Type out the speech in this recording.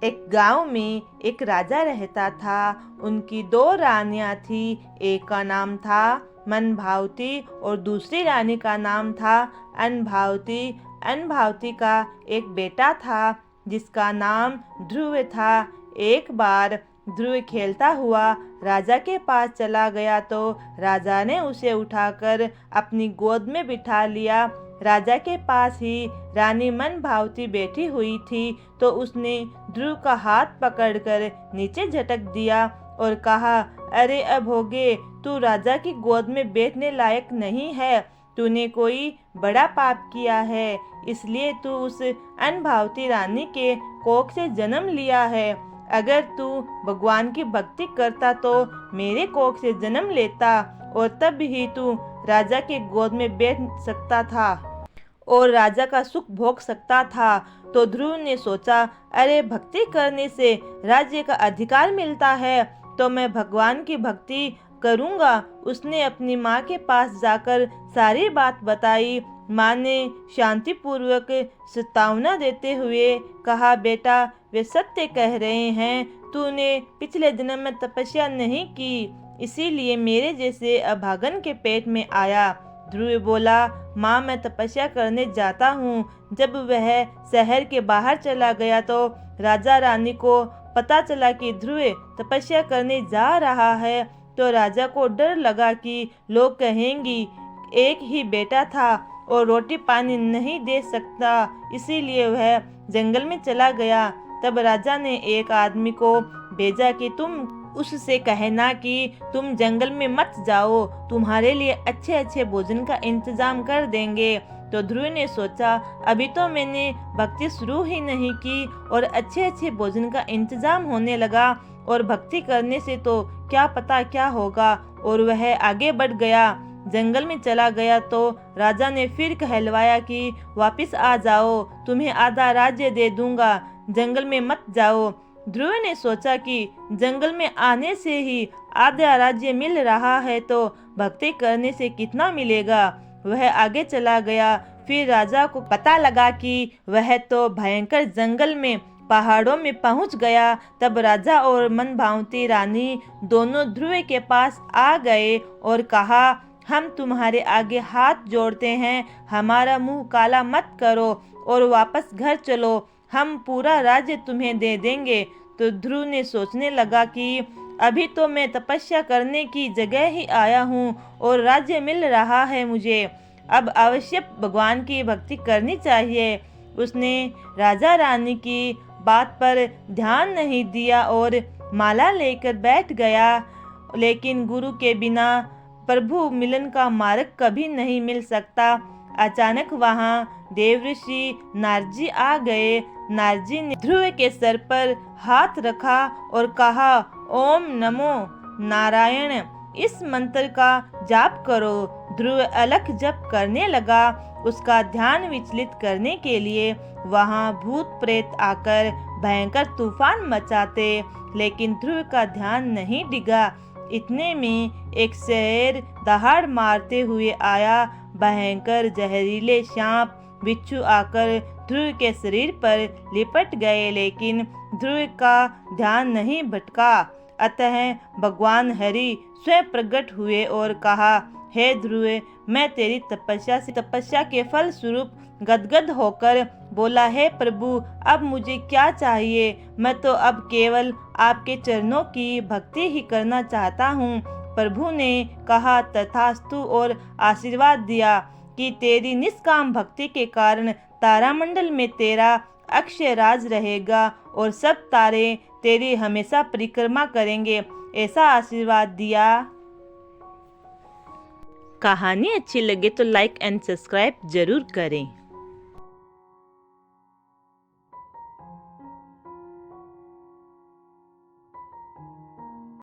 एक गांव में एक राजा रहता था। उनकी दो रानियां थी। एक का नाम था मनभावती और दूसरी रानी का नाम था अनभावती। अनभावती का एक बेटा था जिसका नाम ध्रुव था। एक बार ध्रुव खेलता हुआ राजा के पास चला गया तो राजा ने उसे उठाकर अपनी गोद में बिठा लिया। राजा के पास ही रानी मनभावती बैठी हुई थी तो उसने ध्रुव का हाथ पकड़कर नीचे झटक दिया और कहा, अरे अभोगे, तू राजा की गोद में बैठने लायक नहीं है। तूने कोई बड़ा पाप किया है, इसलिए तू उस अनभावती रानी के कोख से जन्म लिया है। अगर तू भगवान की भक्ति करता तो मेरे कोख से जन्म लेता और तब ही तू राजा के गोद में बैठ सकता था और राजा का सुख भोग सकता था। तो ध्रुव ने सोचा, अरे भक्ति करने से राज्य का अधिकार मिलता है तो मैं भगवान की भक्ति करूँगा। उसने अपनी माँ के पास जाकर सारी बात बताई। माँ ने शांतिपूर्वक सत्तावना देते हुए कहा, बेटा वे सत्य कह रहे हैं। तूने पिछले जन्म में तपस्या नहीं की, इसीलिए मेरे जैसे अभागन के पेट में आया। ध्रुव बोला, माँ मैं तपस्या करने जाता हूँ। जब वह शहर के बाहर चला गया तो राजा रानी को पता चला कि ध्रुव तपस्या करने जा रहा है तो राजा को डर लगा कि लोग कहेंगी एक ही बेटा था और रोटी पानी नहीं दे सकता, इसीलिए वह जंगल में चला गया। तब राजा ने एक आदमी को भेजा कि तुम उससे कहना कि तुम जंगल में मत जाओ, तुम्हारे लिए अच्छे अच्छे भोजन का इंतजाम कर देंगे। तो ध्रुव ने सोचा, अभी तो मैंने भक्ति शुरू ही नहीं की और अच्छे अच्छे भोजन का इंतजाम होने लगा, और भक्ति करने से तो क्या पता क्या होगा। और वह आगे बढ़ गया, जंगल में चला गया। तो राजा ने फिर कहलवाया कि वापस आ जाओ, तुम्हें आधा राज्य दे दूंगा, जंगल में मत जाओ। ध्रुव ने सोचा कि जंगल में आने से ही आधा राज्य मिल रहा है तो भक्ति करने से कितना मिलेगा। वह आगे चला गया। फिर राजा को पता लगा कि वह तो भयंकर जंगल में पहाड़ों में पहुंच गया। तब राजा और मनभावती रानी दोनों ध्रुव के पास आ गए और कहा, हम तुम्हारे आगे हाथ जोड़ते हैं, हमारा मुंह काला मत करो और वापस घर चलो, हम पूरा राज्य तुम्हें दे देंगे। तो ध्रुव ने सोचने लगा कि अभी तो मैं तपस्या करने की जगह ही आया हूँ और राज्य मिल रहा है मुझे, अब अवश्य भगवान की भक्ति करनी चाहिए। उसने राजा रानी की बात पर ध्यान नहीं दिया और माला लेकर बैठ गया। लेकिन गुरु के बिना प्रभु मिलन का मार्ग कभी नहीं मिल सकता। अचानक वहाँ देवऋषि नारजी आ गए। नारजी ने ध्रुव के सर पर हाथ रखा और कहा, ओम नमो नारायण, इस मंत्र का जाप करो। ध्रुव अलख जप करने लगा। उसका ध्यान विचलित करने के लिए वहाँ भूत प्रेत आकर भयंकर तूफान मचाते, लेकिन ध्रुव का ध्यान नहीं डिगा। इतने में एक शेर दहाड़ मारते हुए आया। भयंकर जहरीले सांप बिच्छू आकर ध्रुव के शरीर पर लिपट गए, लेकिन ध्रुव का ध्यान नहीं भटका। अतः भगवान हरि स्वयं प्रकट हुए और कहा, हे ध्रुव, मैं तेरी तपस्या के फल स्वरूप गदगद होकर बोला, हे प्रभु, अब मुझे क्या चाहिए? मैं तो अब केवल आपके चरणों की भक्ति ही करना चाहता हूँ। प्रभु ने कहा, तथास्तु, और आशीर्वाद दिया कि तेरी निष्काम भक्ति के कारण तारामंडल में तेरा अक्षय राज रहेगा और सब तारे तेरी हमेशा परिक्रमा करेंगे, ऐसा आशीर्वाद दिया। कहानी अच्छी लगे तो लाइक एंड सब्सक्राइब जरूर करें।